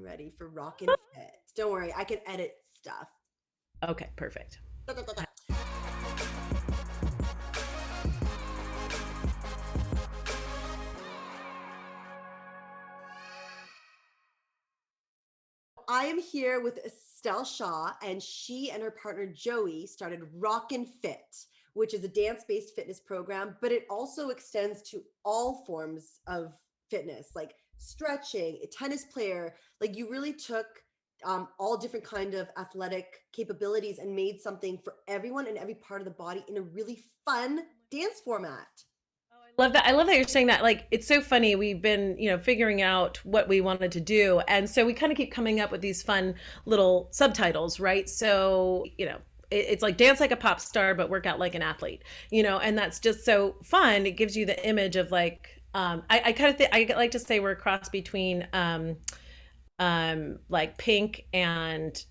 ready for Rockin' Fit. Don't worry, I can edit stuff. Okay, perfect. I am here with Estelle Shaw, and she and her partner Joey started Rocknfit, which is a dance-based fitness program, but it also extends to all forms of fitness, like stretching, a tennis player. Like you really took all different kind of athletic capabilities and made something for everyone and every part of the body in a really fun dance format. Love that. I love that you're saying that. Like, it's so funny. We've been, figuring out what we wanted to do. And so we kind of keep coming up with these fun little subtitles, right? So, it's like dance like a pop star, but work out like an athlete, and that's just so fun. It gives you the image of like, I kind of think, I like to say we're a cross between, like Pink and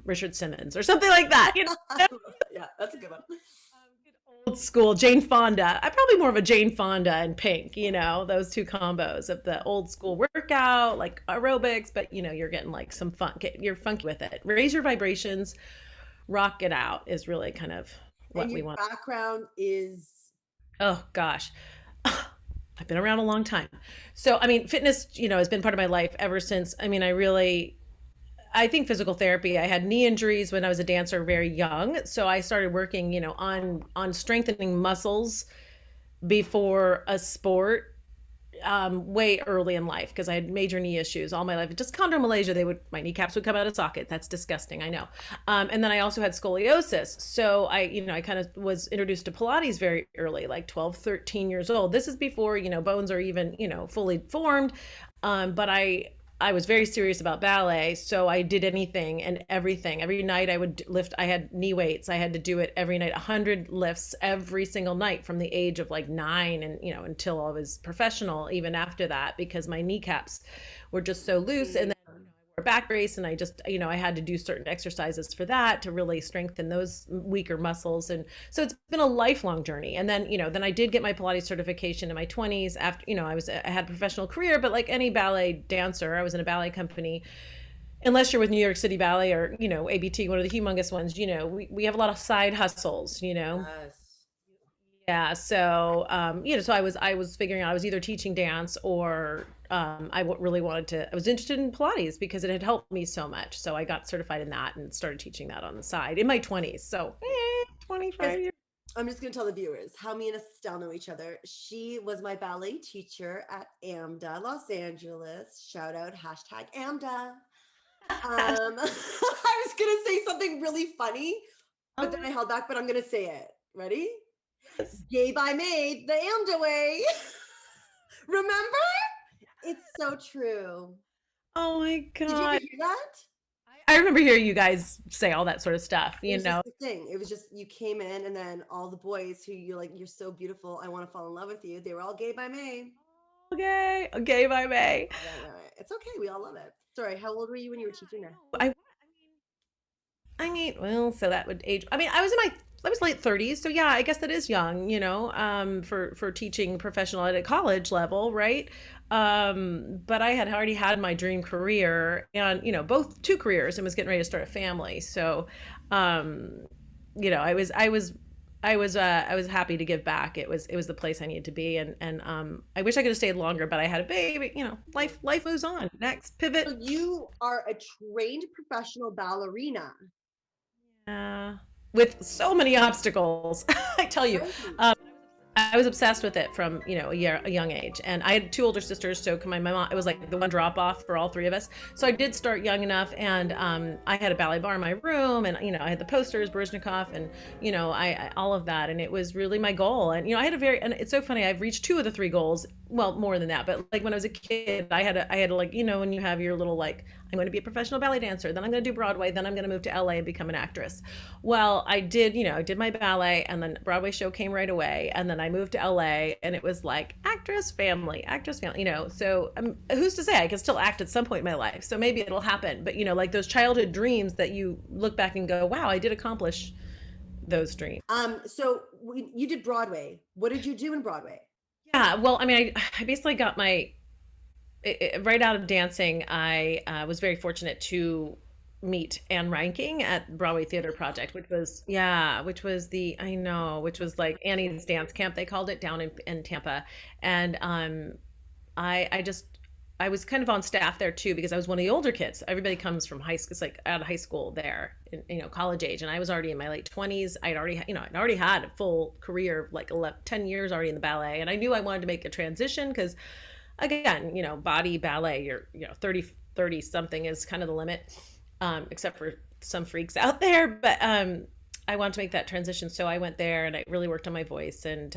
Richard Simmons or something like that. Yeah, that's a good one. Old school Jane Fonda. I'm probably more of a Jane Fonda and Pink, those two combos of the old school workout, like aerobics, but you're getting like some fun, you're funky with it. Raise your vibrations, rock it out is really kind of what we want. Background is, oh gosh. I've been around a long time. So, fitness, has been part of my life ever since. I think physical therapy. I had knee injuries when I was a dancer very young. So I started working, on strengthening muscles before a sport way early in life because I had major knee issues all my life. Just chondromalacia, my kneecaps would come out of socket. That's disgusting, I know. And then I also had scoliosis. So I kind of was introduced to Pilates very early, like 12, 13 years old. This is before, bones are even, fully formed. But I was very serious about ballet, so I did anything and everything. Every night I would lift, I had knee weights. I had to do it every night, 100 lifts every single night from the age of like 9 and, until I was professional, even after that, because my kneecaps were just so loose. And then a back brace, and I just, I had to do certain exercises for that to really strengthen those weaker muscles. And so it's been a lifelong journey. And then, then I did get my Pilates certification in my 20s after, I had a professional career, but like any ballet dancer, I was in a ballet company. Unless you're with New York City Ballet or, ABT, one of the humongous ones, we have a lot of side hustles, Yes. Yeah. So, so I was figuring out I was either teaching dance or really wanted to, I was interested in Pilates because it had helped me so much. So I got certified in that and started teaching that on the side in my 20s. So 25 years. I'm just going to tell the viewers how me and Estelle know each other. She was my ballet teacher at AMDA, Los Angeles. Shout out, #AMDA. I was going to say something really funny, but then I held back, but I'm going to say it. Ready? Yes. Gay by Maid, the AMDA way. Remember? It's so true. Oh my God. Did you ever hear that? I remember hearing you guys say all that sort of stuff, Just the thing. It was just, you came in and then all the boys who you're like, you're so beautiful, I want to fall in love with you. They were all gay by May. Okay. Gay by May. Right. It's okay. We all love it. Sorry. How old were you when you were teaching there? Well, so that would age. I was late 30s. So yeah, I guess that is young, for teaching professional at a college level. Right. But I had already had my dream career and, both two careers and was getting ready to start a family. So, I was happy to give back. It was the place I needed to be. And I wish I could have stayed longer, but I had a baby, life moves on. Next pivot. So you are a trained professional ballerina. Yeah. With so many obstacles, I tell you. I was obsessed with it from, a young age. And I had two older sisters, so my mom, it was like the one drop off for all three of us. So I did start young enough, and I had a ballet bar in my room, and, I had the posters, Baryshnikov, and, I all of that. And it was really my goal. And, I had and it's so funny, I've reached 2 of the 3 goals. Well, more than that, but like when I was a kid, I had like, when you have your little, like, I'm going to be a professional ballet dancer, then I'm going to do Broadway, then I'm going to move to LA and become an actress. Well, I did, I did my ballet, and then Broadway show came right away. And then I moved to LA, and it was like actress family, so who's to say I can still act at some point in my life. So maybe it'll happen. But, like those childhood dreams that you look back and go, wow, I did accomplish those dreams. So you did Broadway. What did you do in Broadway? Yeah, well, I basically got my right out of dancing, I was very fortunate to meet Anne Ranking at Broadway Theater Project, which was, yeah, which was the, I know, which was like Annie's dance camp, they called it, down in Tampa. And I just, I was kind of on staff there too because I was one of the older kids. Everybody comes from high school, it's like out of high school there, college age, and I was already in my late 20s. I'd already had a full career, like 11, 10 years already in the ballet, and I knew I wanted to make a transition because, again, body ballet, you're 30 something is kind of the limit, except for some freaks out there. But I wanted to make that transition, so I went there and I really worked on my voice, and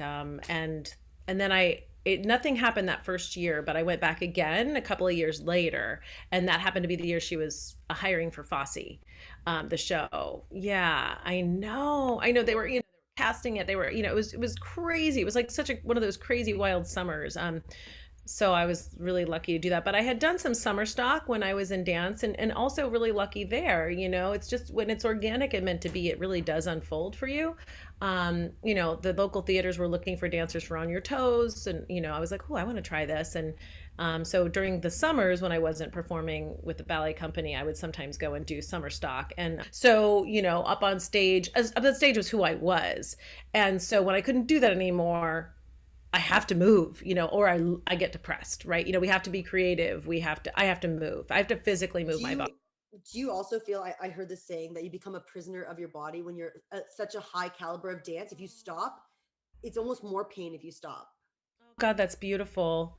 then nothing happened that first year, but I went back again a couple of years later, and that happened to be the year she was hiring for Fosse, the show. Yeah, I know they were, casting it. They were, it was crazy. It was like such one of those crazy wild summers. So I was really lucky to do that. But I had done some summer stock when I was in dance, and also really lucky there. It's just when it's organic and meant to be, it really does unfold for you. The local theaters were looking for dancers for On Your Toes. And, I was like, oh, I want to try this. And so during the summers when I wasn't performing with the ballet company, I would sometimes go and do summer stock. And so, up on stage, up on stage was who I was. And so when I couldn't do that anymore, I have to move, or I get depressed, right? We have to be creative. I have to move. I have to physically move my body. Do you also feel, I heard this saying that you become a prisoner of your body when you're at such a high caliber of dance? If you stop, it's almost more pain if you stop. Oh God, that's beautiful.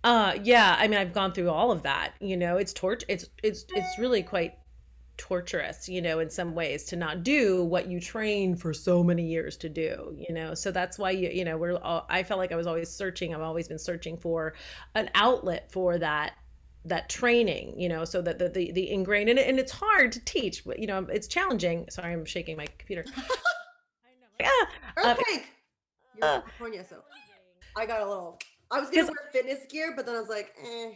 Yeah, I mean, I've gone through all of that. It's torture. It's really quite torturous, in some ways, to not do what you train for so many years to do. So that's why I felt like I was always searching. I've always been searching for an outlet for that training, so that the ingrained, and it's hard to teach, but it's challenging. Sorry, I'm shaking my computer. I know. Earthquake. You're in California, so I got a little. I was gonna wear fitness gear, but then I was like, eh.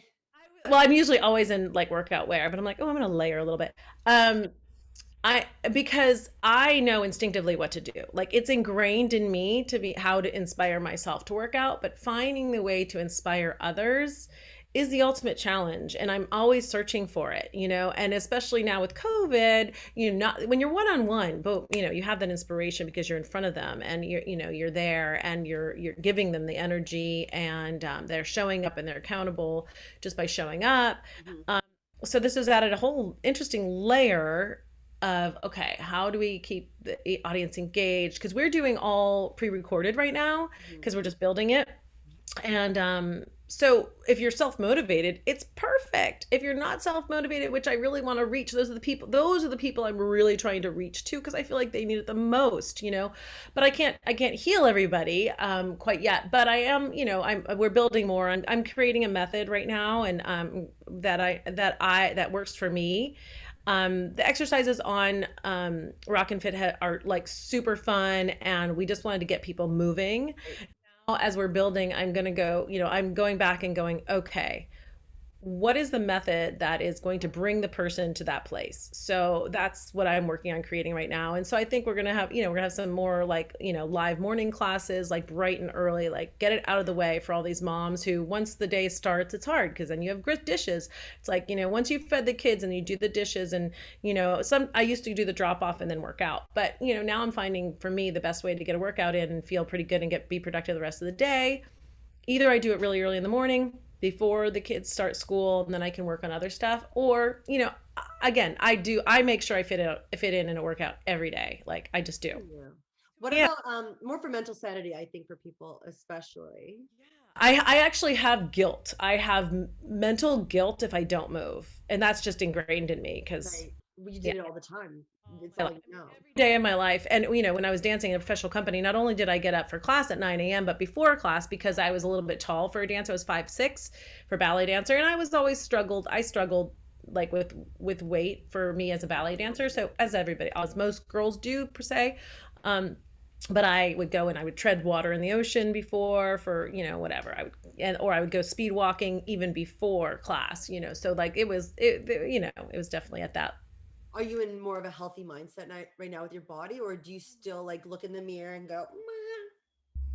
Well, I'm usually always in like workout wear, but I'm like, oh, I'm gonna layer a little bit. Because I know instinctively what to do. Like, it's ingrained in me to be how to inspire myself to work out, but finding the way to inspire others is the ultimate challenge, and I'm always searching for it, and especially now with COVID, not when you're one-on-one, but you have that inspiration because you're in front of them, and you're there, and you're giving them the energy, and they're showing up, and they're accountable just by showing up. Mm-hmm. So this has added a whole interesting layer of, okay, how do we keep the audience engaged? Because we're doing all pre-recorded right now because we're just building it. And so if you're self-motivated, it's perfect. If you're not self-motivated, which I really want to reach, those are the people I'm really trying to reach to, because I feel like they need it the most, but I can't heal everybody quite yet, but I am, we're building more. I'm creating a method right now, and that works for me. The exercises on Rocknfit are like super fun, and we just wanted to get people moving. Now, as we're building, I'm going back and going, okay, what is the method that is going to bring the person to that place? So that's what I'm working on creating right now. And so I think we're going to have some more like, live morning classes, like bright and early, like get it out of the way for all these moms who, once the day starts, it's hard because then you have grit dishes. It's like, once you've fed the kids and you do the dishes, and, I used to do the drop off and then work out. But, now I'm finding, for me, the best way to get a workout in and feel pretty good and be productive the rest of the day. Either I do it really early in the morning before the kids start school, and then I can work on other stuff, or again, I make sure I fit in a workout every day. Like, I just do. Yeah. What about more for mental sanity, I think, for people especially? I actually have guilt. I have mental guilt if I don't move, and that's just ingrained in me because right. You did it all the time. It's all every day in my life. And when I was dancing in a professional company, not only did I get up for class at 9 a.m., but before class, because I was a little bit tall for a dancer, I was 5'6" for ballet dancer, and I struggled like with weight for me as a ballet dancer. So as most girls do per se. But I would go and I would tread water in the ocean before, for whatever, or I would go speed walking even before class, so like it was definitely at that. Are you in more of a healthy mindset right now with your body, or do you still like look in the mirror and go,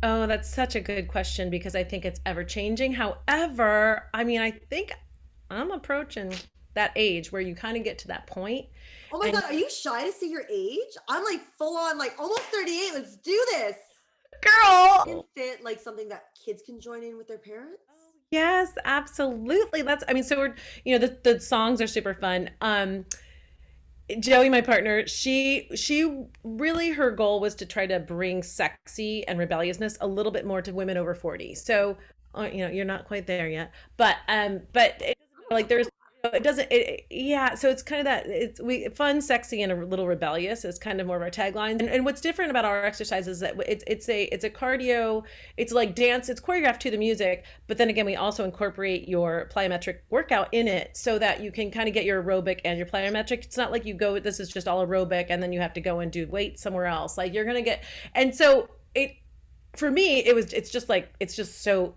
meh? Oh, that's such a good question because I think it's ever changing. However, I mean, I think I'm approaching that age where you kind of get to that point Oh my and God, are you shy to say your age? I'm like full on, like almost 38. Let's do this. Can girl. fit like something that kids can join in with their parents? Yes, absolutely. I mean, so we're, the songs are super fun. Joey, my partner, she really her goal was to try to bring sexy and rebelliousness a little bit more to women over 40. So, you're not quite there yet, but it doesn't like there's it doesn't yeah, so it's kind of that it's we fun, sexy, and a little rebellious is kind of more of our tagline. And what's different about our exercise is that it's a cardio, it's like dance, it's choreographed to the music, but then again we also incorporate your plyometric workout in it so that you can kind of get your aerobic and your plyometric. It's not like you go, this is just all aerobic and then you have to go and do weight somewhere else. Like you're gonna get, and so it for me it's just so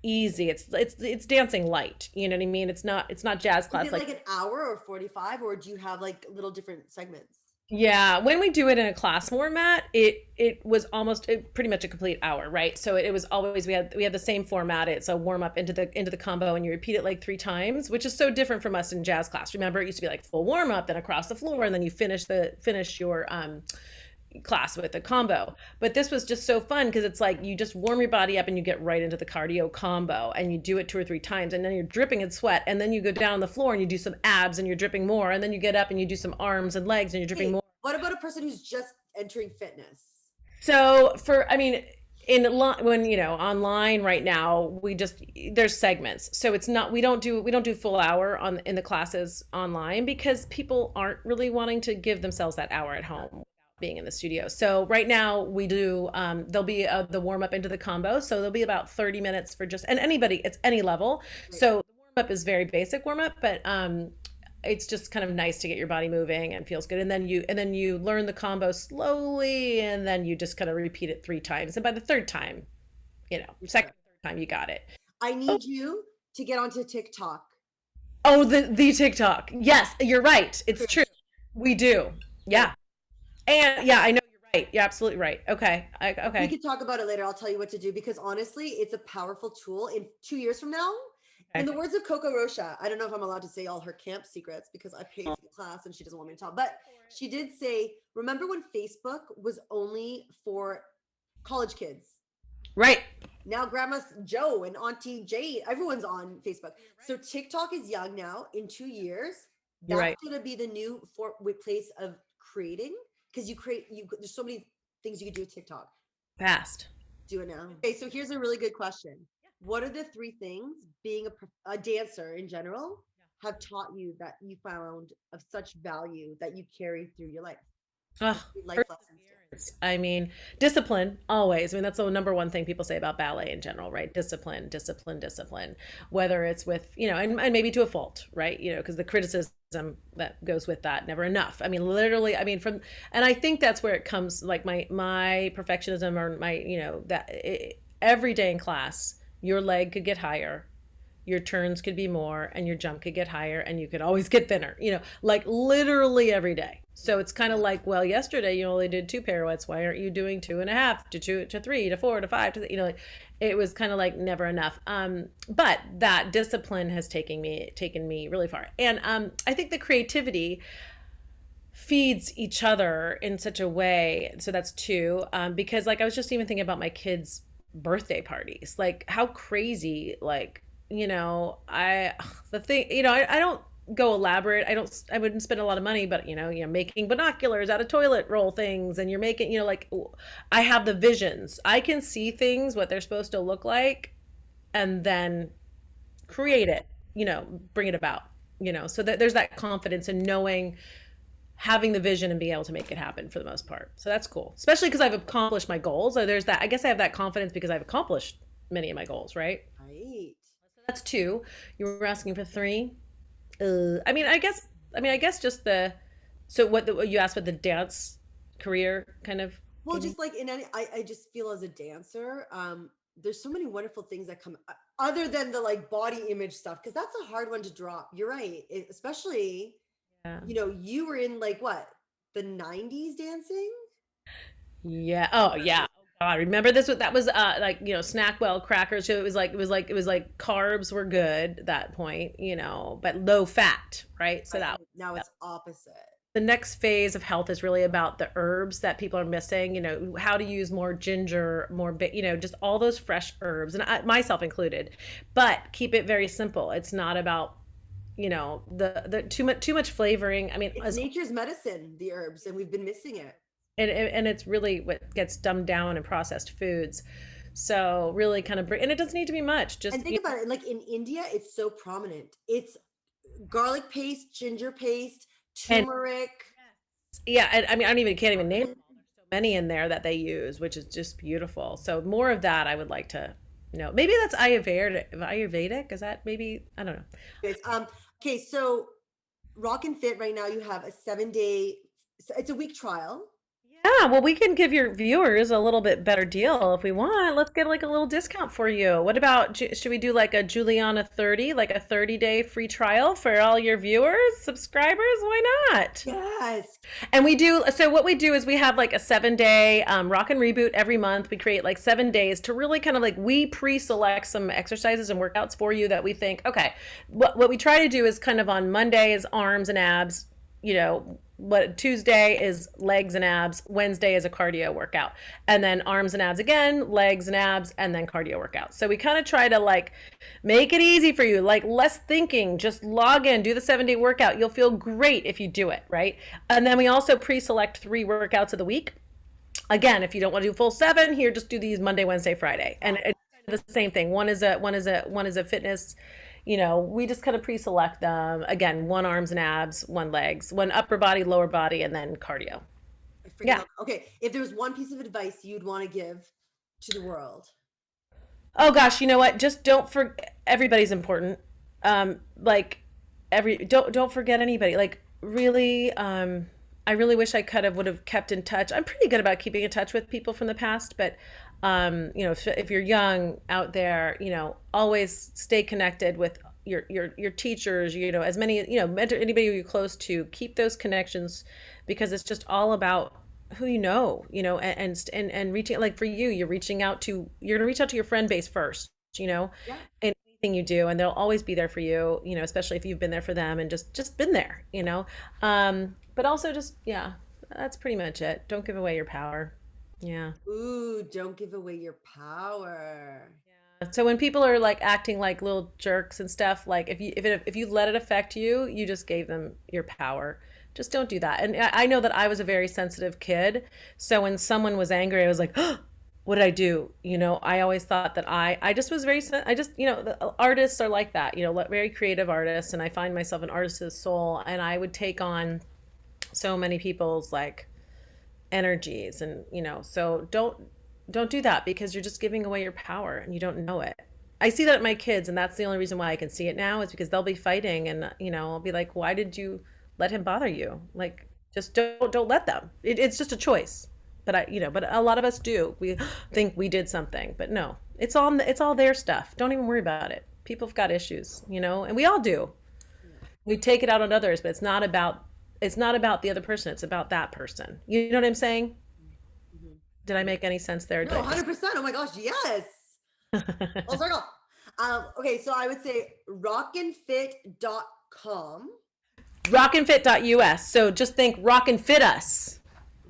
easy. It's dancing light. You know what I mean? It's not jazz Is class it like. like an hour or 45, or do you have like little different segments? Yeah, when we do it in a class format, it was almost pretty much a complete hour, right? So it was always we had the same format. It's a warm up into the combo, and you repeat it like 3 times, which is so different from us in jazz class. Remember, it used to be like full warm up, then across the floor, and then you finish your class with a combo. But this was just so fun because it's like you just warm your body up and you get right into the cardio combo and you do it 2 or 3 times and then you're dripping in sweat and then you go down on the floor and you do some abs and you're dripping more and then you get up and you do some arms and legs and you're dripping Hey, more. what about a person who's just entering fitness? So I mean, when online right now there's segments, so it's not we don't do full hour on in the classes online because people aren't really wanting to give themselves that hour at home without being in the studio. So right now we do there'll be the warm up into the combo, so there'll be about 30 minutes for just, and anybody, it's any level. Right. So the warm up is very basic warm up, but it's just kind of nice to get your body moving and feels good. And then you learn the combo slowly and then you just kind of repeat it 3 times. And by the third time, second, third time, you got it. I Oh, need you to get onto TikTok. oh, the TikTok. Yes, you're right. It's true. We do. Right. Yeah. And yeah, I know you're right. You're absolutely right. Okay. We Okay. could talk about it later. I'll tell you what to do because honestly, it's a powerful tool. In 2 years from now, in Okay. the words of Coco Rocha, I don't know if I'm allowed to say all her camp secrets because I paid for the class and she doesn't want me to talk, but she did say, remember when Facebook was only for college kids? Right. Now Grandma Joe and Auntie Jade, everyone's on Facebook. So TikTok is young now. In 2 years, You're that's right. going to be the new place of creating because there's so many things you could do with TikTok. Fast. Do it now. Okay, so here's a really good question. What are the 3 things being a dancer in general have taught you that you found of such value that you carry through your life? Oh, Life lessons. I mean, discipline always. I mean, that's the number one thing people say about ballet in general, right? Discipline, discipline, discipline. Whether it's with, and maybe to a fault, right? Because the criticism that goes with that, never enough. I mean, literally, I mean, and I think that's where it comes, like my perfectionism or my, every day in class, your leg could get higher, your turns could be more, and your jump could get higher, and you could always get thinner, like literally every day. So it's kind of like, well, yesterday you only did 2 pirouettes. Why aren't you doing 2.5 to 2 to 3 to 4 to 5 to, like it was kind of like never enough. But that discipline has taken me really far. And I think the creativity feeds each other in such a way. So that's two. Because like I was just even thinking about my kids' birthday parties, like how crazy, like, I the thing, I don't go elaborate. I wouldn't spend a lot of money, but you're making binoculars out of toilet roll things and you're making, like I have the visions. I can see things, what they're supposed to look like, and then create it, bring it about, so that there's that confidence in knowing, having the vision and being able to make it happen for the most part. So that's cool, especially because I've accomplished my goals. So there's that. I guess I have that confidence because I've accomplished many of my goals, right? Right. So that's two. You were asking for three. I guess just so what you asked, what the dance career kind of Well, gave me? just like in any, I just feel as a dancer, there's so many wonderful things that come other than the like body image stuff, because that's a hard one to drop. You're right. Especially, Yeah. you were in like what, the 90s dancing? Yeah. Oh, yeah. God, remember this? That was like, Snackwell crackers. So it was like carbs were good at that point, but low fat, right? So Right. that And now it's opposite. the next phase of health is really about the herbs that people are missing, how to use more ginger, more, just all those fresh herbs, and myself included, but keep it very simple. It's not about, the too much flavoring. I mean, It's nature's medicine, the herbs, and we've been missing it. and it's really what gets dumbed down in processed foods. So really kind of bring, and it doesn't need to be much. And Just, think about it, like in India, it's so prominent. It's garlic paste, ginger paste, and turmeric. yeah, and I mean, can't even name them all. There's so many in there that they use, which is just beautiful. So more of that I would like to know. Maybe that's Ayurvedic. Is that, maybe, I don't know. Anyways, okay, so Rock and Fit right now you have a 7-day, it's a week trial. Yeah, well, we can give your viewers a little bit better deal if we want. Let's get like a little discount for you. What about, should we do like a Juliana 30, like a 30-day free trial for all your viewers, subscribers? Why not? Yes. And so what we do is we have like a 7-day rock and reboot every month. We create like 7 days to really kind of like, we pre-select some exercises and workouts for you that we think, okay, what we try to do is kind of on Monday is arms and abs, what Tuesday is legs and abs, Wednesday is a cardio workout, and then arms and abs again, legs and abs, and then cardio workout. So we kind of try to like make it easy for you, like less thinking, just log in, do the 7-day workout. You'll feel great if you do it, right? And then we also pre-select 3 workouts of the week. Again, if you don't want to do full 7, here, just do these Monday, Wednesday, Friday. And it's the same thing. One is a fitness, we just kind of pre-select them. Again, 1 arms and abs, 1 legs, 1 upper body, lower body, and then cardio. Yeah. Okay, if there was one piece of advice you'd want to give to the world. Oh gosh, you know what? Just don't forget, everybody's important. Like don't forget anybody. Like really, I really wish I would have kept in touch. I'm pretty good about keeping in touch with people from the past, but if you're young out there, always stay connected with your teachers, as many, mentor anybody you're close to, keep those connections, because it's just all about who and reaching, like for you, you're gonna reach out to your friend base first, Yeah. in anything you do, and they'll always be there for you, especially if you've been there for them and just been there, but also just, yeah, that's pretty much it. Don't give away your power. Yeah. Ooh, don't give away your power. So when people are like acting like little jerks and stuff, like if you let it affect you, you just gave them your power. Just don't do that. And I know that I was a very sensitive kid. So when someone was angry, I was like, oh, what did I do? I always thought that I just was the artists are like that, very creative artists. And I find myself an artist's soul, and I would take on so many people's like energies, and so don't do that, because you're just giving away your power and you don't know it. I see that at my kids, and that's the only reason why I can see it now, is because they'll be fighting, and I'll be like, why did you let him bother you? Like, just don't let them. It's just a choice. But a lot of us do. We think we did something, but no, it's all their stuff. Don't even worry about it. People have got issues, and we all do. We take it out on others, but it's not about the other person. It's about that person. You know what I'm saying? Mhm. Did I make any sense there? No, 100%. Oh my gosh, yes. Full circle. Okay, so I would say rocknfit.com. Rocknfit.us. So just think rock and fit us.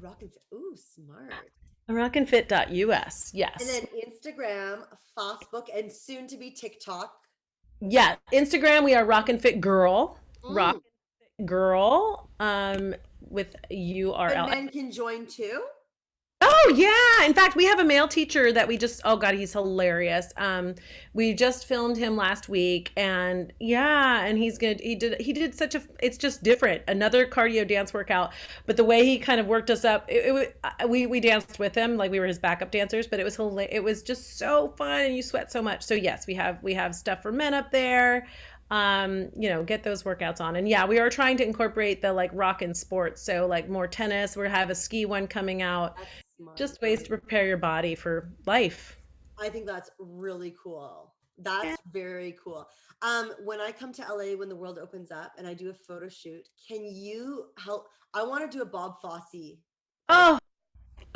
Rock and Fit. Ooh, smart. Rocknfit.us. Yes. And then Instagram, Facebook, and soon to be TikTok. Yeah. Instagram, we are Rock and Fit Girl. Mm. Rock and Fit Girl. With URL. But men can join too. Oh yeah. In fact, we have a male teacher that oh God, he's hilarious. We just filmed him last week, and yeah, and he did it's just different. Another cardio dance workout, but the way he kind of worked us up, we danced with him like we were his backup dancers, but it was just so fun, and you sweat so much. So yes, we have stuff for men up there. Get those workouts on. And yeah, we are trying to incorporate the like rock and sports. So like more tennis, we have a ski one coming out. Just ways to prepare your body for life. I think that's really cool. That's very cool. When I come to LA, when the world opens up and I do a photo shoot, can you help? I want to do a Bob Fosse. Oh,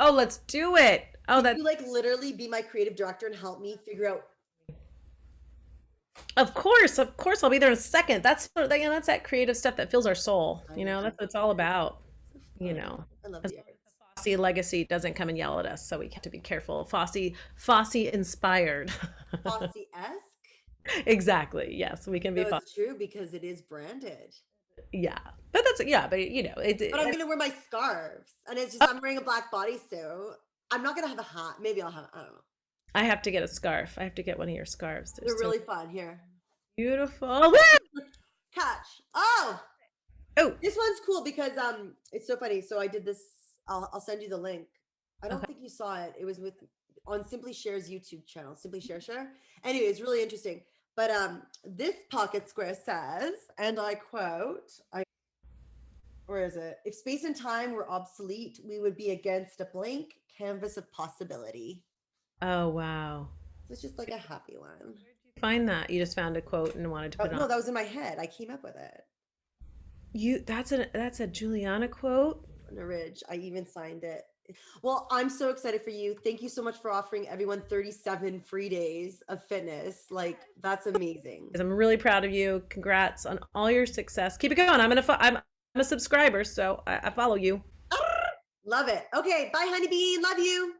Oh, let's do it. Oh, Can that you like literally be my creative director and help me figure out? of course, I'll be there in a second. That's that creative stuff that fills our soul. I You know. know, that's what it's all about. So You fun. know, I love as the long arts. as the Fosse legacy doesn't come and yell at us, so we have to be careful. Fosse inspired. Fosse-esque. Exactly. Yes, we can be No, Fosse. it's true because it is branded. Yeah, but that's yeah, but But I'm gonna wear my scarves, and it's just I'm wearing a black bodysuit. I'm not gonna have a hat. Maybe I'll have. I don't know. I have to get a scarf. I have to get one of your scarves. They're They're so really fun. Here, beautiful. catch. Oh, Oh, this one's cool because it's so funny. So I did this. I'll send you the link. I don't okay. think you saw it. It was with on Simply Share's YouTube channel, Simply Share. Anyway, it's really interesting. But this pocket square says, and I quote, where is it? If space and time were obsolete, we would be against a blank canvas of possibility. Oh, wow. So it's just like a happy one. Where'd you find that? You just found a quote and wanted to Oh, put it no, on. that was in my head. I came up with it. That's a Juliana quote. On a ridge. I even signed it. Well, I'm so excited for you. Thank you so much for offering everyone 37 free days of fitness. Like, that's amazing. I'm really proud of you. Congrats on all your success. Keep it going. I'm a subscriber, so I follow you. Love it. Okay, bye, honeybee. Love you.